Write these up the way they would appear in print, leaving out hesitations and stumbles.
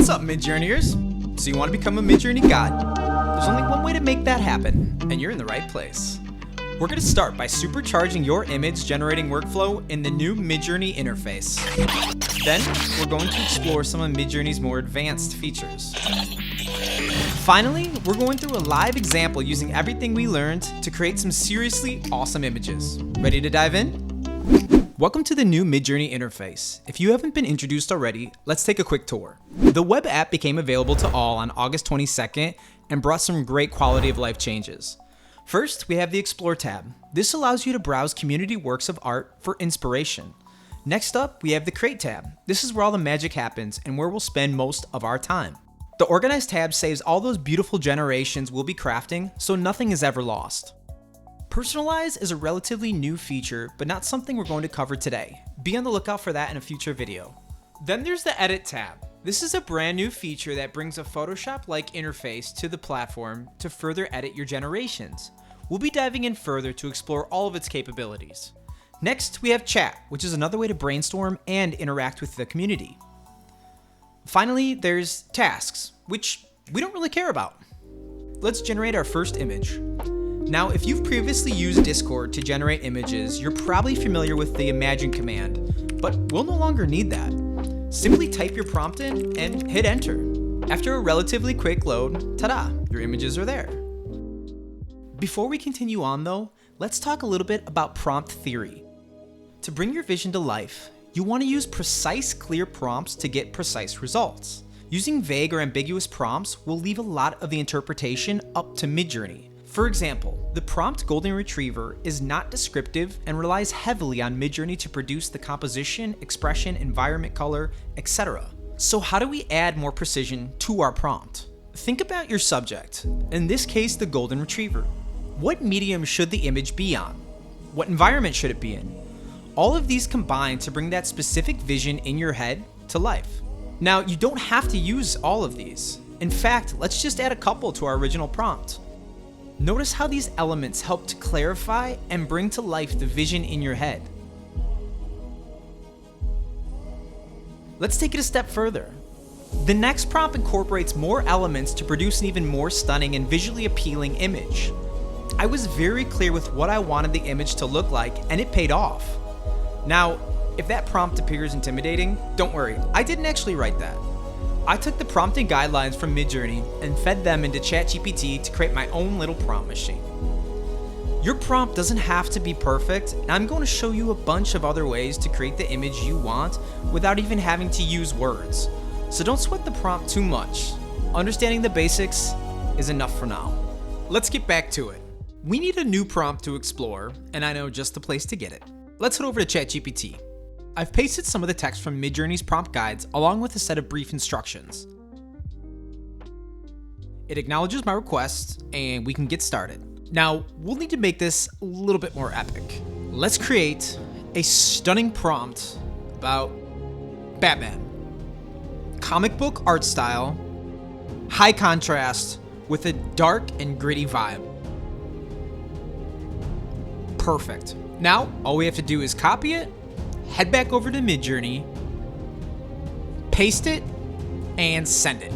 What's up, MidJourneyers? So you want to become a MidJourney god? There's only one way to make that happen, and you're in the right place. We're going to start by supercharging your image generating workflow in the new MidJourney interface. Then, we're going to explore some of MidJourney's more advanced features. Finally, we're going through a live example using everything we learned to create some seriously awesome images. Ready to dive in? Welcome to the new MidJourney interface. If you haven't been introduced already, let's take a quick tour. The web app became available to all on August 22nd and brought some great quality of life changes. First, we have the Explore tab. This allows you to browse community works of art for inspiration. Next up, we have the Create tab. This is where all the magic happens and where we'll spend most of our time. The Organize tab saves all those beautiful generations we'll be crafting, so nothing is ever lost. Personalize is a relatively new feature, but not something we're going to cover today. Be on the lookout for that in a future video. Then there's the Edit tab. This is a brand new feature that brings a Photoshop-like interface to the platform to further edit your generations. We'll be diving in further to explore all of its capabilities. Next, we have Chat, which is another way to brainstorm and interact with the community. Finally, there's Tasks, which we don't really care about. Let's generate our first image. Now, if you've previously used Discord to generate images, you're probably familiar with the Imagine command, but we'll no longer need that. Simply type your prompt in and hit enter. After a relatively quick load, ta-da, your images are there. Before we continue on though, let's talk a little bit about prompt theory. To bring your vision to life, you want to use precise, clear prompts to get precise results. Using vague or ambiguous prompts will leave a lot of the interpretation up to MidJourney. For example, the prompt Golden Retriever is not descriptive and relies heavily on MidJourney to produce the composition, expression, environment color, etc. So how do we add more precision to our prompt? Think about your subject, in this case the Golden Retriever. What medium should the image be on? What environment should it be in? All of these combine to bring that specific vision in your head to life. Now, you don't have to use all of these. In fact, let's just add a couple to our original prompt. Notice how these elements help to clarify and bring to life the vision in your head. Let's take it a step further. The next prompt incorporates more elements to produce an even more stunning and visually appealing image. I was very clear with what I wanted the image to look like, and it paid off. Now, if that prompt appears intimidating, don't worry, I didn't actually write that. I took the prompting guidelines from MidJourney and fed them into ChatGPT to create my own little prompt machine. Your prompt doesn't have to be perfect, and I'm going to show you a bunch of other ways to create the image you want without even having to use words. So don't sweat the prompt too much. Understanding the basics is enough for now. Let's get back to it. We need a new prompt to explore, and I know just the place to get it. Let's head over to ChatGPT. I've pasted some of the text from MidJourney's prompt guides along with a set of brief instructions. It acknowledges my request, and we can get started. Now, we'll need to make this a little bit more epic. Let's create a stunning prompt about Batman. Comic book art style, high contrast with a dark and gritty vibe. Perfect. Now, all we have to do is copy it, head back over to MidJourney, paste it, and send it.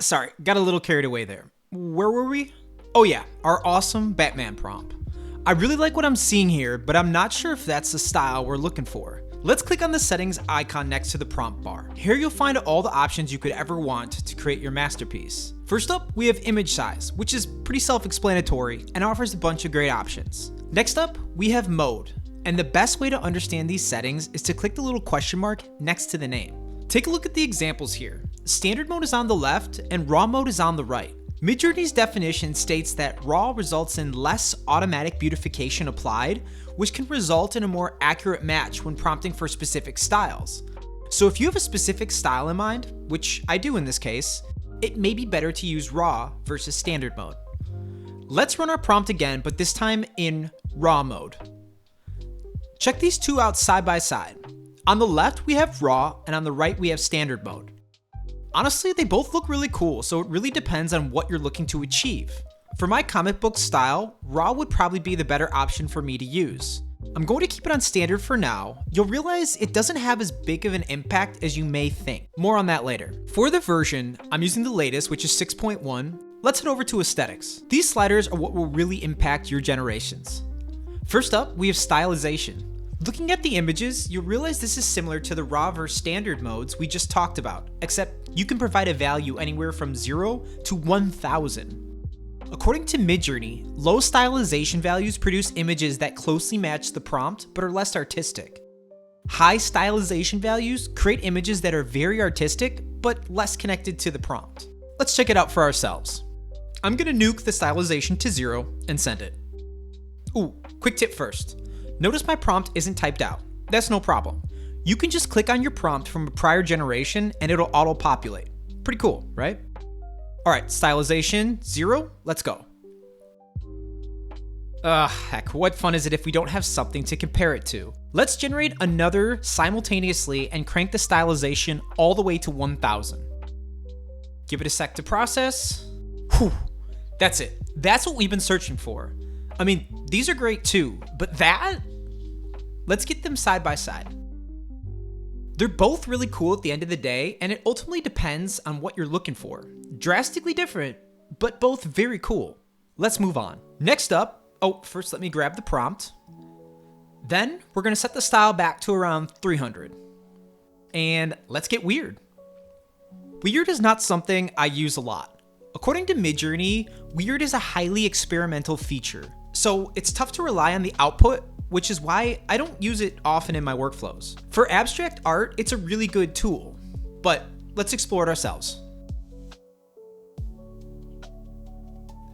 Sorry, got a little carried away there. Where were we? Oh yeah, our awesome Batman prompt. I really like what I'm seeing here, but I'm not sure if that's the style we're looking for. Let's click on the settings icon next to the prompt bar. Here you'll find all the options you could ever want to create your masterpiece. First up, we have image size, which is pretty self-explanatory and offers a bunch of great options. Next up, we have mode. And the best way to understand these settings is to click the little question mark next to the name. Take a look at the examples here. Standard mode is on the left and raw mode is on the right. MidJourney's definition states that RAW results in less automatic beautification applied, which can result in a more accurate match when prompting for specific styles. So if you have a specific style in mind, which I do in this case, it may be better to use RAW versus standard mode. Let's run our prompt again, but this time in RAW mode. Check these two out side by side. On the left, we have RAW, and on the right, we have standard mode. Honestly, they both look really cool, so it really depends on what you're looking to achieve. For my comic book style, raw would probably be the better option for me to use. I'm going to keep it on standard for now. You'll realize it doesn't have as big of an impact as you may think. More on that later. For the version, I'm using the latest, which is 6.1. Let's head over to aesthetics. These sliders are what will really impact your generations. First up, we have stylization. Looking at the images, you'll realize this is similar to the raw versus standard modes we just talked about, except you can provide a value anywhere from 0 to 1000. According to MidJourney, low stylization values produce images that closely match the prompt but are less artistic. High stylization values create images that are very artistic but less connected to the prompt. Let's check it out for ourselves. I'm gonna nuke the stylization to 0 and send it. Ooh, quick tip first. Notice my prompt isn't typed out. That's no problem. You can just click on your prompt from a prior generation and it'll auto-populate. Pretty cool, right? All right, stylization 0, let's go. Heck, what fun is it if we don't have something to compare it to? Let's generate another simultaneously and crank the stylization all the way to 1000. Give it a sec to process. Whew, that's it. That's what we've been searching for. I mean, these are great too, but that? Let's get them side by side. They're both really cool at the end of the day, and it ultimately depends on what you're looking for. Drastically different, but both very cool. Let's move on. Next up, first let me grab the prompt. Then we're gonna set the style back to around 300. And let's get weird. Weird is not something I use a lot. According to MidJourney, weird is a highly experimental feature. So it's tough to rely on the output, which is why I don't use it often in my workflows. For abstract art, it's a really good tool, but let's explore it ourselves.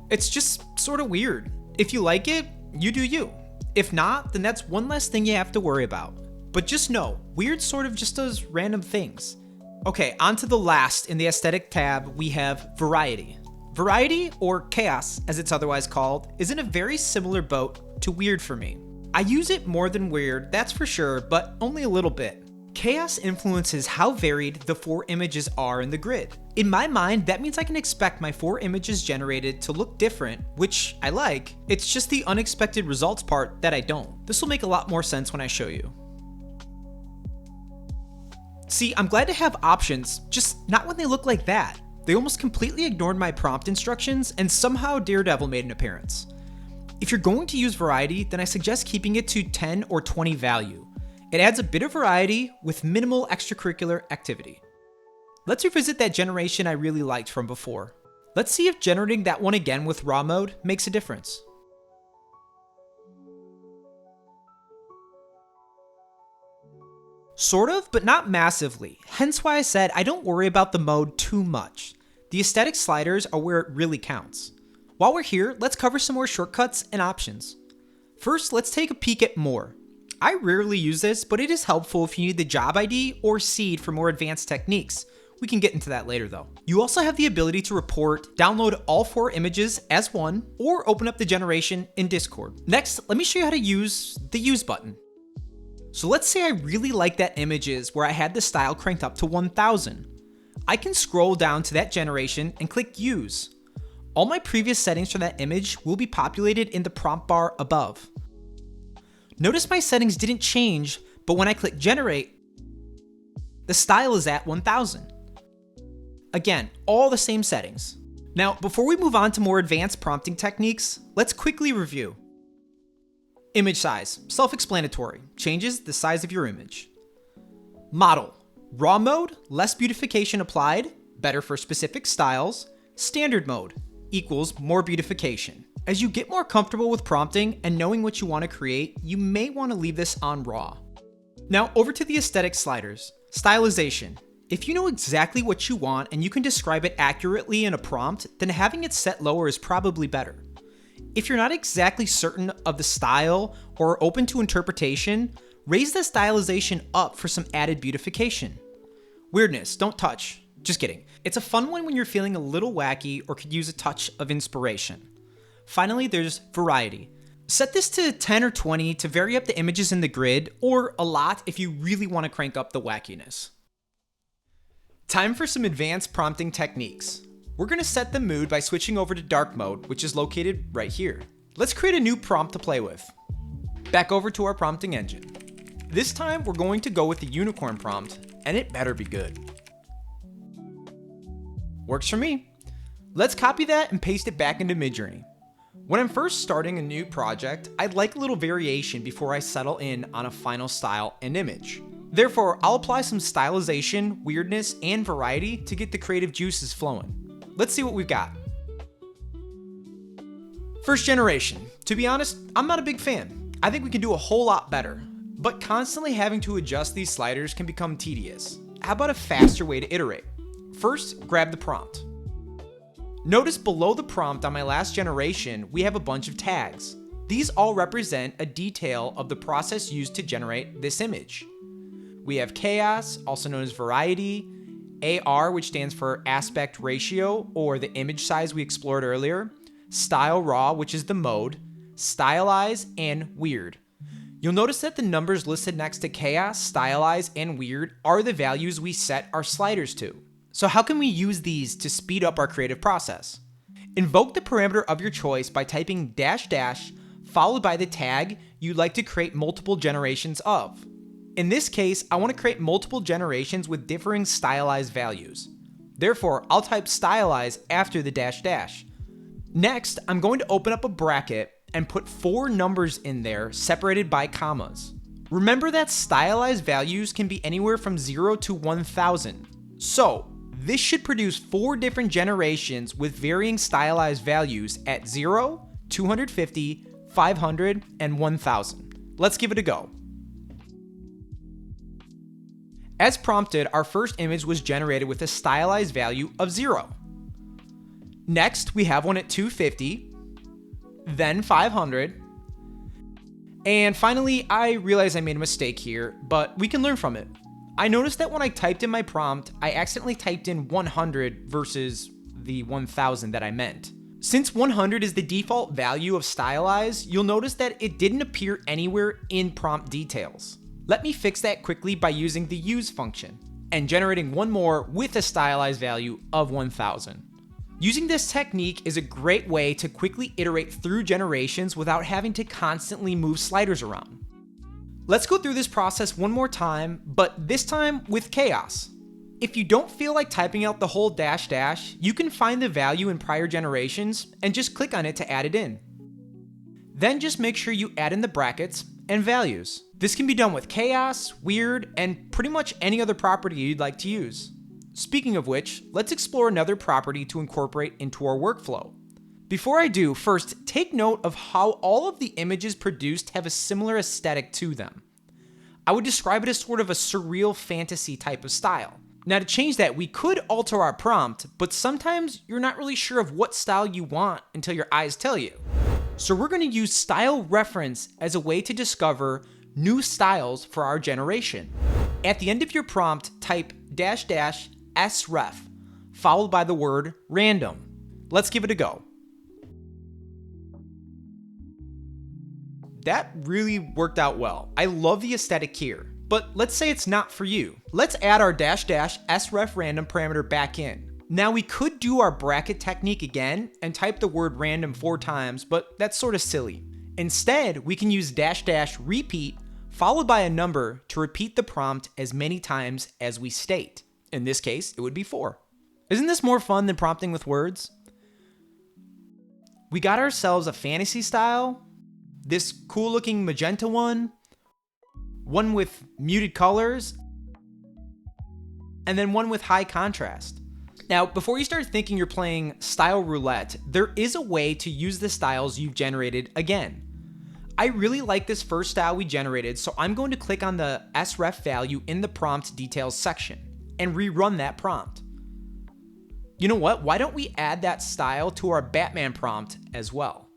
It's just sort of weird. If you like it, you do you. If not, then that's one less thing you have to worry about. But just know, weird sort of just does random things. Okay, on to the last in the aesthetic tab, we have variety. Variety, or chaos as it's otherwise called, is in a very similar boat to weird for me. I use it more than weird, that's for sure, but only a little bit. Chaos influences how varied the 4 images are in the grid. In my mind, that means I can expect my 4 images generated to look different, which I like. It's just the unexpected results part that I don't. This will make a lot more sense when I show you. See, I'm glad to have options, just not when they look like that. They almost completely ignored my prompt instructions, and somehow Daredevil made an appearance. If you're going to use variety, then I suggest keeping it to 10 or 20 value. It adds a bit of variety with minimal extracurricular activity. Let's revisit that generation I really liked from before. Let's see if generating that one again with raw mode makes a difference. Sort of, but not massively. Hence why I said I don't worry about the mode too much. The aesthetic sliders are where it really counts. While we're here, let's cover some more shortcuts and options. First, let's take a peek at more. I rarely use this, but it is helpful if you need the job ID or seed for more advanced techniques. We can get into that later though. You also have the ability to report, download all 4 images as one, or open up the generation in Discord. Next, let me show you how to use the use button. So let's say I really like that images where I had the style cranked up to 1000. I can scroll down to that generation and click use. All my previous settings for that image will be populated in the prompt bar above. Notice my settings didn't change, but when I click generate, the style is at 1000. Again, all the same settings. Now, before we move on to more advanced prompting techniques, let's quickly review. Image size, self-explanatory, changes the size of your image. Model, raw mode, less beautification applied, better for specific styles. Standard mode, equals more beautification. As you get more comfortable with prompting and knowing what you want to create, you may want to leave this on raw. Now over to the aesthetic sliders. Stylization. If you know exactly what you want and you can describe it accurately in a prompt, then having it set lower is probably better. If you're not exactly certain of the style or open to interpretation, raise the stylization up for some added beautification. Weirdness, don't touch. Just kidding. It's a fun one when you're feeling a little wacky or could use a touch of inspiration. Finally, there's variety. Set this to 10 or 20 to vary up the images in the grid, or a lot if you really want to crank up the wackiness. Time for some advanced prompting techniques. We're going to set the mood by switching over to dark mode, which is located right here. Let's create a new prompt to play with. Back over to our prompting engine. This time we're going to go with the unicorn prompt, and it better be good. Works for me. Let's copy that and paste it back into MidJourney. When I'm first starting a new project, I'd like a little variation before I settle in on a final style and image. Therefore, I'll apply some stylization, weirdness, and variety to get the creative juices flowing. Let's see what we've got. First generation. To be honest, I'm not a big fan. I think we can do a whole lot better, but constantly having to adjust these sliders can become tedious. How about a faster way to iterate? First, grab the prompt. Notice below the prompt on my last generation, we have a bunch of tags. These all represent a detail of the process used to generate this image. We have chaos, also known as variety, AR, which stands for aspect ratio, or the image size we explored earlier, style raw, which is the mode, stylize, and weird. You'll notice that the numbers listed next to chaos, stylize, and weird are the values we set our sliders to. So how can we use these to speed up our creative process? Invoke the parameter of your choice by typing -- followed by the tag you'd like to create multiple generations of. In this case, I want to create multiple generations with differing stylized values. Therefore, I'll type stylize after the -- Next, I'm going to open up a bracket and put 4 numbers in there separated by commas. Remember that stylized values can be anywhere from 0 to 1000. So, this should produce 4 different generations with varying stylized values at 0, 250, 500, and 1000. Let's give it a go. As prompted, our first image was generated with a stylized value of 0. Next, we have one at 250, then 500, and finally, I realize I made a mistake here, but we can learn from it. I noticed that when I typed in my prompt, I accidentally typed in 100 versus the 1000 that I meant. Since 100 is the default value of stylize, you'll notice that it didn't appear anywhere in prompt details. Let me fix that quickly by using the use function and generating one more with a stylized value of 1000. Using this technique is a great way to quickly iterate through generations without having to constantly move sliders around. Let's go through this process one more time, but this time with chaos. If you don't feel like typing out the whole -- you can find the value in prior generations and just click on it to add it in. Then just make sure you add in the brackets and values. This can be done with chaos, weird, and pretty much any other property you'd like to use. Speaking of which, let's explore another property to incorporate into our workflow. Before I do, first take note of how all of the images produced have a similar aesthetic to them. I would describe it as sort of a surreal fantasy type of style. Now to change that, we could alter our prompt, but sometimes you're not really sure of what style you want until your eyes tell you. So we're going to use style reference as a way to discover new styles for our generation. At the end of your prompt, type --sref, followed by the word random. Let's give it a go. That really worked out well. I love the aesthetic here, but let's say it's not for you. Let's add our --sref random parameter back in. Now we could do our bracket technique again and type the word random 4 times, but that's sort of silly. Instead, we can use --repeat followed by a number to repeat the prompt as many times as we state. In this case, it would be 4. Isn't this more fun than prompting with words? We got ourselves a fantasy style, this cool looking magenta one with muted colors, and then one with high contrast. Now, before you start thinking you're playing style roulette, there is a way to use the styles you've generated again. I really like this first style we generated, so I'm going to click on the sref value in the prompt details section and rerun that prompt. You know what? Why don't we add that style to our Batman prompt as well?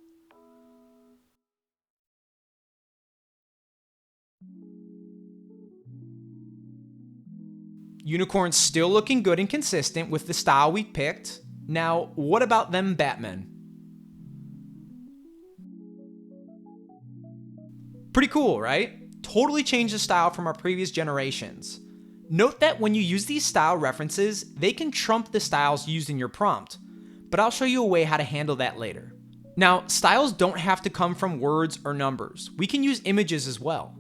Unicorn's still looking good and consistent with the style we picked. Now, what about them Batmen? Pretty cool, right? Totally changed the style from our previous generations. Note that when you use these style references, they can trump the styles used in your prompt. but I'll show you a way how to handle that later. Now, styles don't have to come from words or numbers. We can use images as well.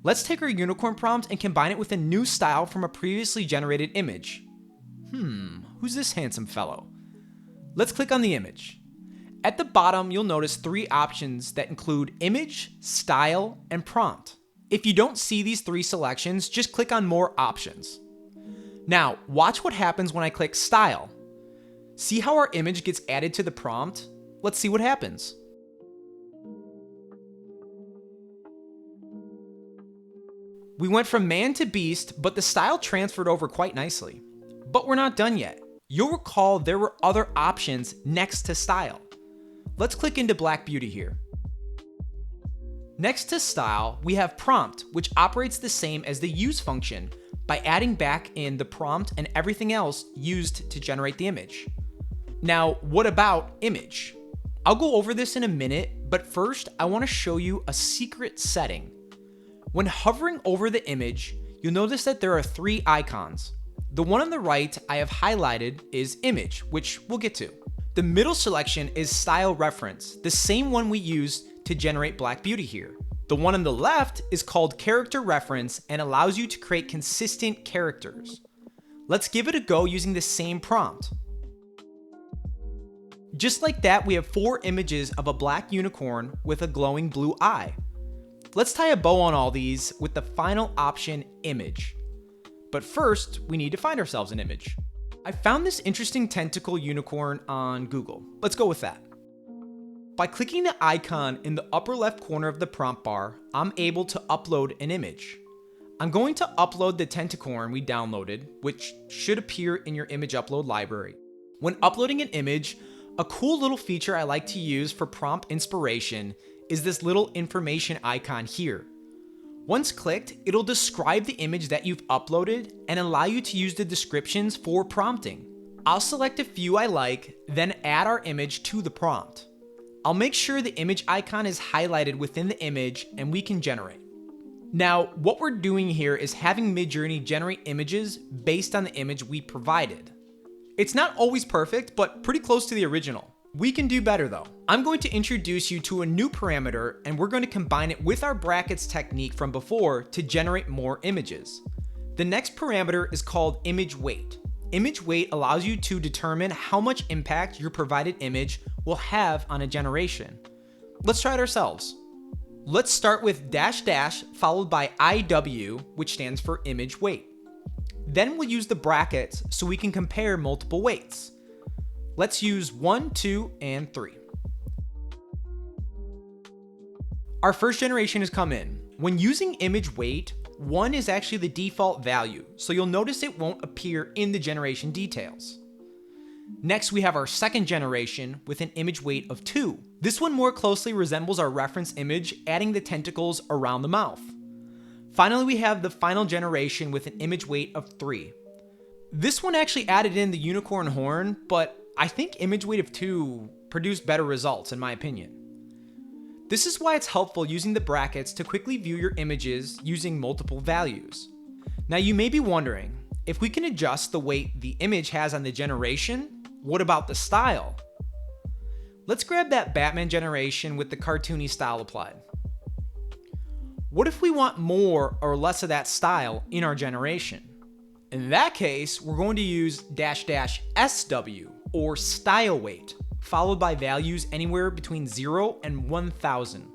Let's take our unicorn prompt and combine it with a new style from a previously generated image. Who's this handsome fellow? Let's click on the image. At the bottom, you'll notice 3 options that include image, style, and prompt. If you don't see these 3 selections, just click on more options. Now, watch what happens when I click style. See how our image gets added to the prompt? Let's see what happens. We went from man to beast, but the style transferred over quite nicely. But we're not done yet. You'll recall there were other options next to style. Let's click into Black Beauty here. Next to style, we have prompt, which operates the same as the use function by adding back in the prompt and everything else used to generate the image. Now, what about image? I'll go over this in a minute, but first I want to show you a secret setting. When hovering over the image, you'll notice that there are 3 icons. The one on the right I have highlighted is image, which we'll get to. The middle selection is style reference, the same one we used to generate Black Beauty here. The one on the left is called character reference and allows you to create consistent characters. Let's give it a go using the same prompt. Just like that, we have 4 images of a black unicorn with a glowing blue eye. Let's tie a bow on all these with the final option, image. But first, we need to find ourselves an image. I found this interesting tentacle unicorn on Google. Let's go with that. By clicking the icon in the upper left corner of the prompt bar, I'm able to upload an image. I'm going to upload the tentacorn we downloaded, which should appear in your image upload library. When uploading an image, a cool little feature I like to use for prompt inspiration is this little information icon here. Once clicked, it'll describe the image that you've uploaded and allow you to use the descriptions for prompting. I'll select a few I like, then add our image to the prompt. I'll make sure the image icon is highlighted within the image and we can generate. Now, what we're doing here is having MidJourney generate images based on the image we provided. It's not always perfect, but pretty close to the original. We can do better though. I'm going to introduce you to a new parameter and we're going to combine it with our brackets technique from before to generate more images. The next parameter is called image weight. Image weight allows you to determine how much impact your provided image will have on a generation. Let's try it ourselves. Let's start with -- followed by IW, which stands for image weight. Then we'll use the brackets so we can compare multiple weights. Let's use 1, 2, and 3. Our first generation has come in. When using image weight, 1 is actually the default value, so you'll notice it won't appear in the generation details. Next, we have our second generation with an image weight of 2. This one more closely resembles our reference image, adding the tentacles around the mouth. Finally, we have the final generation with an image weight of 3. This one actually added in the unicorn horn, but I think image weight of 2 produced better results in my opinion. This is why it's helpful using the brackets to quickly view your images using multiple values. Now you may be wondering, if we can adjust the weight the image has on the generation, what about the style? Let's grab that Batman generation with the cartoony style applied. What if we want more or less of that style in our generation? In that case, we're going to use --SW or style weight, followed by values anywhere between 0 and 1000.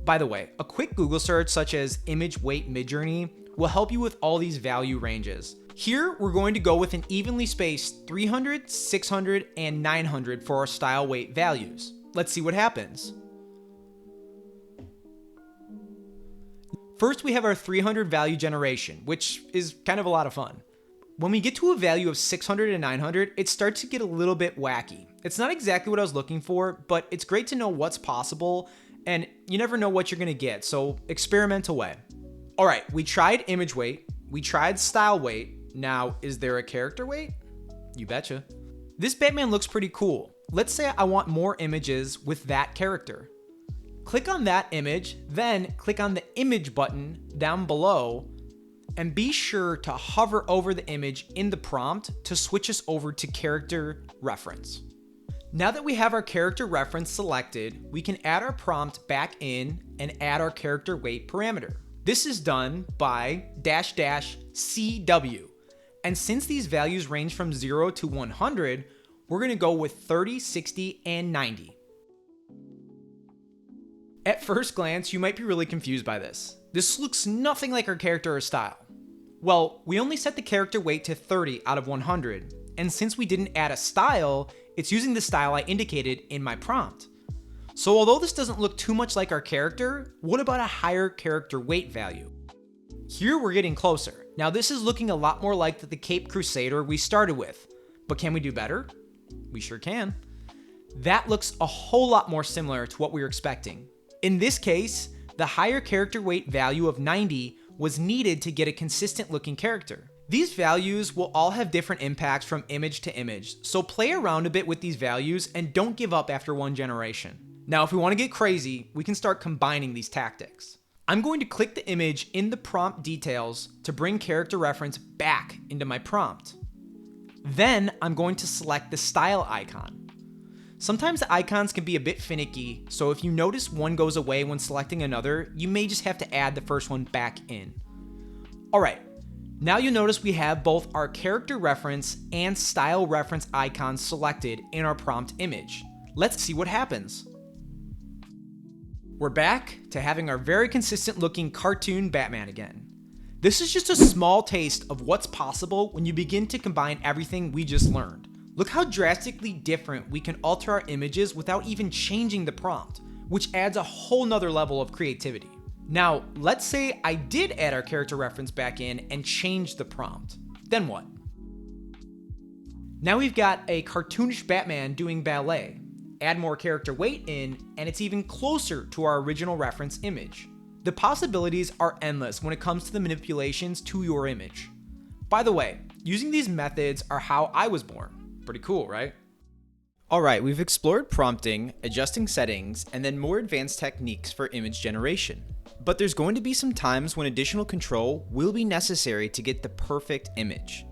By the way, a quick Google search such as image weight MidJourney will help you with all these value ranges. Here, we're going to go with an evenly spaced 300, 600, and 900 for our style weight values. Let's see what happens. First, we have our 300 value generation, which is kind of a lot of fun. When we get to a value of 600 and 900, it starts to get a little bit wacky. It's not exactly what I was looking for, but it's great to know what's possible, and you never know what you're gonna get, so experiment away. All right, we tried image weight, we tried style weight. Now, is there a character weight? You betcha. This Batman looks pretty cool. Let's say I want more images with that character. Click on that image, then click on the image button down below, and be sure to hover over the image in the prompt to switch us over to character reference. Now that we have our character reference selected, we can add our prompt back in and add our character weight parameter. This is done by --CW. And since these values range from 0 to 100, we're going to go with 30, 60, and 90. At first glance, you might be really confused by this. This looks nothing like our character or style. Well, we only set the character weight to 30 out of 100, and since we didn't add a style, it's using the style I indicated in my prompt. So although this doesn't look too much like our character, what about a higher character weight value? Here we're getting closer. Now this is looking a lot more like the Cape Crusader we started with, but can we do better? We sure can. That looks a whole lot more similar to what we were expecting. In this case, the higher character weight value of 90 was needed to get a consistent looking character. These values will all have different impacts from image to image, so play around a bit with these values and don't give up after one generation. Now, if we want to get crazy, we can start combining these tactics. I'm going to click the image in the prompt details to bring character reference back into my prompt. Then I'm going to select the style icon. Sometimes the icons can be a bit finicky, so if you notice one goes away when selecting another, you may just have to add the first one back in. Alright, now you'll notice we have both our character reference and style reference icons selected in our prompt image. Let's see what happens. We're back to having our very consistent looking cartoon Batman again. This is just a small taste of what's possible when you begin to combine everything we just learned. Look how drastically different we can alter our images without even changing the prompt, which adds a whole nother level of creativity. Now, let's say I did add our character reference back in and change the prompt. Then what? Now we've got a cartoonish Batman doing ballet. Add more character weight in, and it's even closer to our original reference image. The possibilities are endless when it comes to the manipulations to your image. By the way, using these methods are how I was born. Pretty cool, right? Alright, we've explored prompting, adjusting settings, and then more advanced techniques for image generation. But there's going to be some times when additional control will be necessary to get the perfect image.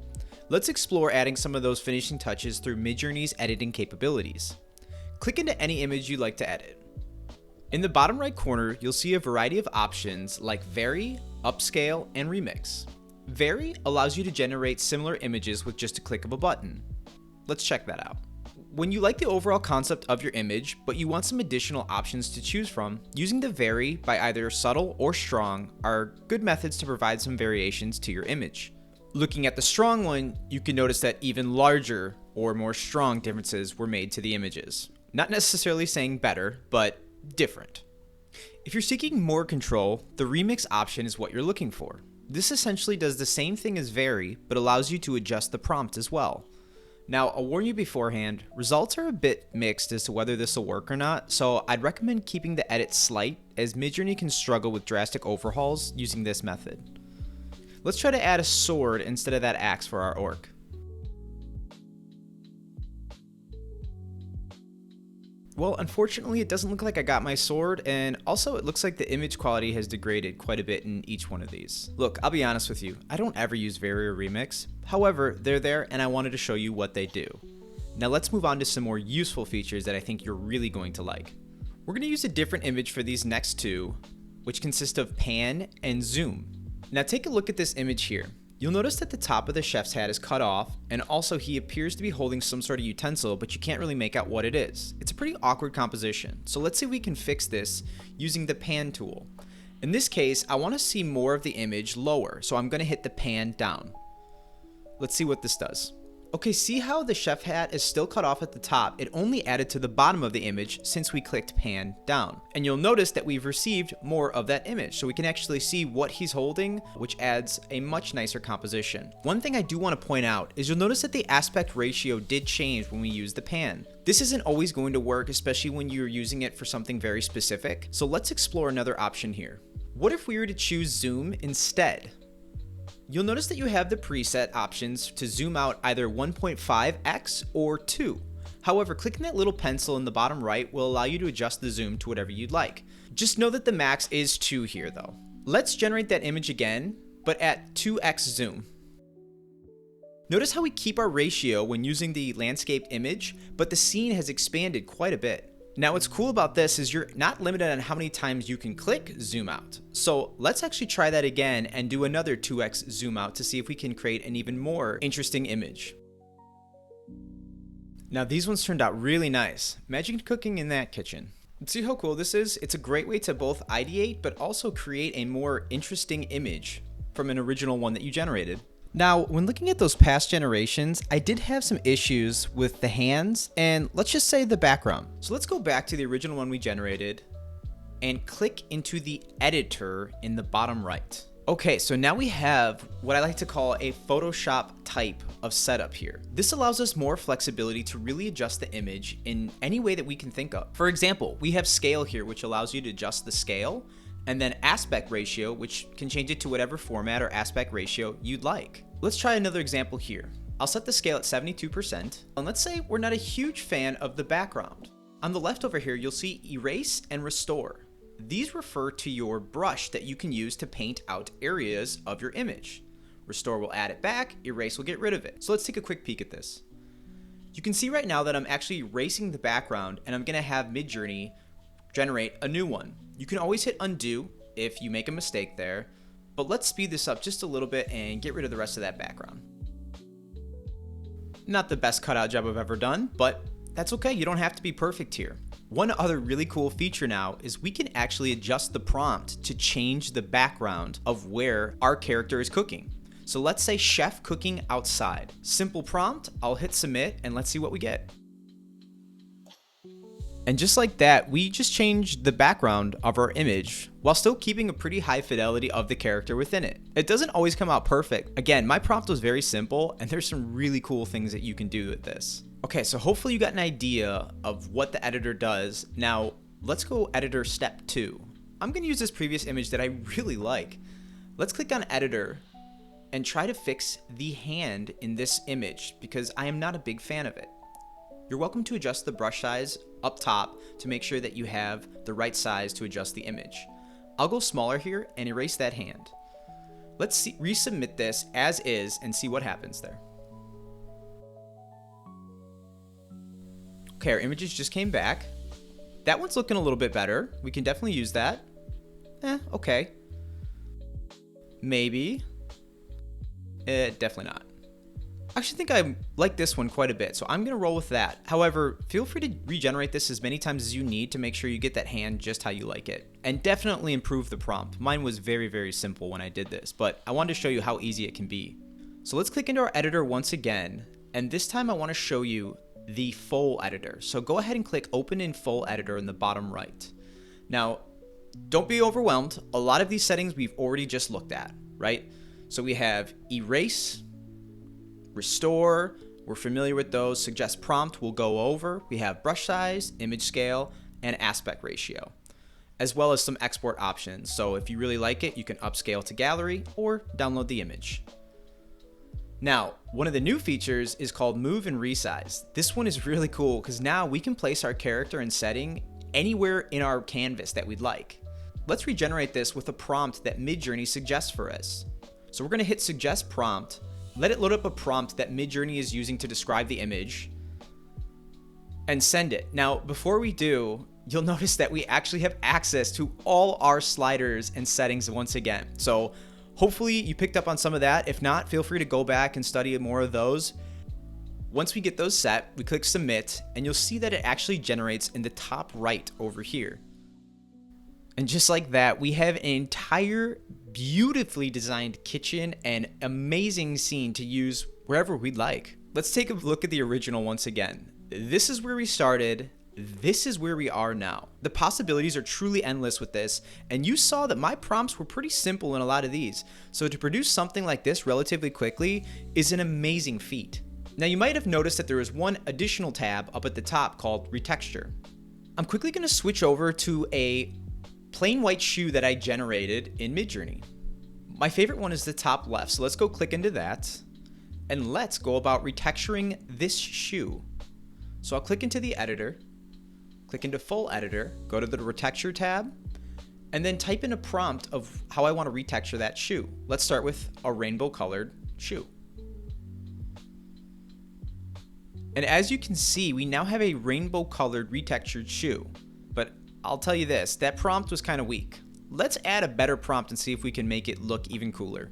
Let's explore adding some of those finishing touches through MidJourney's editing capabilities. Click into any image you'd like to edit. In the bottom right corner, you'll see a variety of options like Vary, Upscale, and Remix. Vary allows you to generate similar images with just a click of a button. Let's check that out. When you like the overall concept of your image, but you want some additional options to choose from, using the Vary by either Subtle or Strong are good methods to provide some variations to your image. Looking at the Strong one, you can notice that even larger or more strong differences were made to the images. Not necessarily saying better, but different. If you're seeking more control, the Remix option is what you're looking for. This essentially does the same thing as Vary, but allows you to adjust the prompt as well. Now, I'll warn you beforehand, results are a bit mixed as to whether this will work or not, so I'd recommend keeping the edit slight, as MidJourney can struggle with drastic overhauls using this method. Let's try to add a sword instead of that axe for our orc. Well, unfortunately, it doesn't look like I got my sword, and also it looks like the image quality has degraded quite a bit in each one of these. Look, I'll be honest with you, I don't ever use Vary or Remix. However, they're there and I wanted to show you what they do. Now let's move on to some more useful features that I think you're really going to like. We're going to use a different image for these next two, which consist of pan and zoom. Now take a look at this image here. You'll notice that the top of the chef's hat is cut off, and also he appears to be holding some sort of utensil, but you can't really make out what it is. It's a pretty awkward composition, so let's see if we can fix this using the pan tool. In this case, I want to see more of the image lower, so I'm going to hit the pan down. Let's see what this does. Okay, see how the chef hat is still cut off at the top? It only added to the bottom of the image since we clicked pan down. And you'll notice that we've received more of that image, so we can actually see what he's holding, which adds a much nicer composition. One thing I do want to point out is you'll notice that the aspect ratio did change when we used the pan. This isn't always going to work, especially when you're using it for something very specific, so let's explore another option here. What if we were to choose zoom instead? You'll notice that you have the preset options to zoom out either 1.5x or 2. However, clicking that little pencil in the bottom right will allow you to adjust the zoom to whatever you'd like. Just know that the max is 2 here though. Let's generate that image again, but at 2x zoom. Notice how we keep our ratio when using the landscape image, but the scene has expanded quite a bit. Now what's cool about this is you're not limited on how many times you can click zoom out. So let's actually try that again and do another 2x zoom out to see if we can create an even more interesting image. Now these ones turned out really nice. Imagine cooking in that kitchen. See how cool this is? It's a great way to both ideate but also create a more interesting image from an original one that you generated. Now, when looking at those past generations, I did have some issues with the hands and let's just say the background. So let's go back to the original one we generated and click into the editor in the bottom right. Okay, so now we have what I like to call a Photoshop type of setup here. This allows us more flexibility to really adjust the image in any way that we can think of. For example, we have scale here, which allows you to adjust the scale, and then aspect ratio, which can change it to whatever format or aspect ratio you'd like. Let's try another example here. I'll set the scale at 72%, and let's say we're not a huge fan of the background. On the left over here, you'll see erase and restore. These refer to your brush that you can use to paint out areas of your image. Restore will add it back, erase will get rid of it. So let's take a quick peek at this. You can see right now that I'm actually erasing the background and I'm gonna have MidJourney generate a new one. You can always hit undo if you make a mistake there, but let's speed this up just a little bit and get rid of the rest of that background. Not the best cutout job I've ever done, but that's okay, you don't have to be perfect here. One other really cool feature now is we can actually adjust the prompt to change the background of where our character is cooking. So let's say chef cooking outside. Simple prompt, I'll hit submit and let's see what we get. And just like that, we just changed the background of our image while still keeping a pretty high fidelity of the character within it. It doesn't always come out perfect. Again, my prompt was very simple and there's some really cool things that you can do with this. Okay, so hopefully you got an idea of what the editor does. Now, let's go editor step 2. I'm gonna use this previous image that I really like. Let's click on editor and try to fix the hand in this image because I am not a big fan of it. You're welcome to adjust the brush size up top to make sure that you have the right size to adjust the image. I'll go smaller here and erase that hand. Let's resubmit this as is and see what happens there. Okay, our images just came back. That one's looking a little bit better. We can definitely use that. Okay. Maybe. Definitely not. I actually think I like this one quite a bit, so I'm gonna roll with that. However, feel free to regenerate this as many times as you need to make sure you get that hand just how you like it. And definitely improve the prompt. Mine was very, very simple when I did this, but I wanted to show you how easy it can be. So let's click into our editor once again, and this time I wanna show you the full editor. So go ahead and click open in full editor in the bottom right. Now, don't be overwhelmed. A lot of these settings we've already just looked at, right? So we have erase, restore, we're familiar with those. Suggest prompt we'll go over. We have brush size, image scale, and aspect ratio, as well as some export options. So if you really like it, you can upscale to gallery or download the image. Now, one of the new features is called Move and Resize. This one is really cool because now we can place our character and setting anywhere in our canvas that we'd like. Let's regenerate this with a prompt that MidJourney suggests for us. So we're gonna hit Suggest Prompt, let it load up a prompt that MidJourney is using to describe the image, and send it. Now, before we do, you'll notice that we actually have access to all our sliders and settings once again. So hopefully you picked up on some of that. If not, feel free to go back and study more of those. Once we get those set, we click submit and you'll see that it actually generates in the top right over here. And just like that, we have an entire beautifully designed kitchen and amazing scene to use wherever we'd like. Let's take a look at the original once again. This is where we started. This is where we are now. The possibilities are truly endless with this, and you saw that my prompts were pretty simple in a lot of these. So to produce something like this relatively quickly is an amazing feat. Now you might have noticed that there is one additional tab up at the top called Retexture. I'm quickly going to switch over to a plain white shoe that I generated in MidJourney. My favorite one is the top left, so let's go click into that, and let's go about retexturing this shoe. So I'll click into the editor, click into full editor, go to the Retexture tab, and then type in a prompt of how I want to retexture that shoe. Let's start with a rainbow colored shoe. And as you can see, we now have a rainbow colored retextured shoe. But I'll tell you this, that prompt was kind of weak. Let's add a better prompt and see if we can make it look even cooler.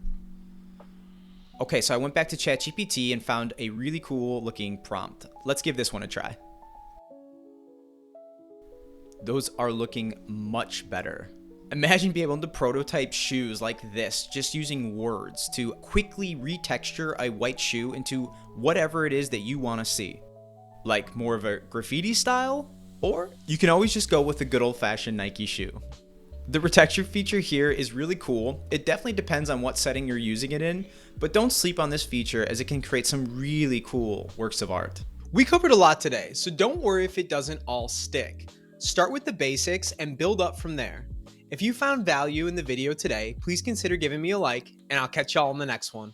Okay, so I went back to ChatGPT and found a really cool looking prompt. Let's give this one a try. Those are looking much better. Imagine being able to prototype shoes like this just using words to quickly retexture a white shoe into whatever it is that you want to see. Like more of a graffiti style, or you can always just go with the good old-fashioned Nike shoe. The retexture feature here is really cool. It definitely depends on what setting you're using it in, but don't sleep on this feature as it can create some really cool works of art. We covered a lot today, so don't worry if it doesn't all stick. Start with the basics and build up from there. If you found value in the video today, please consider giving me a like, and I'll catch y'all in the next one.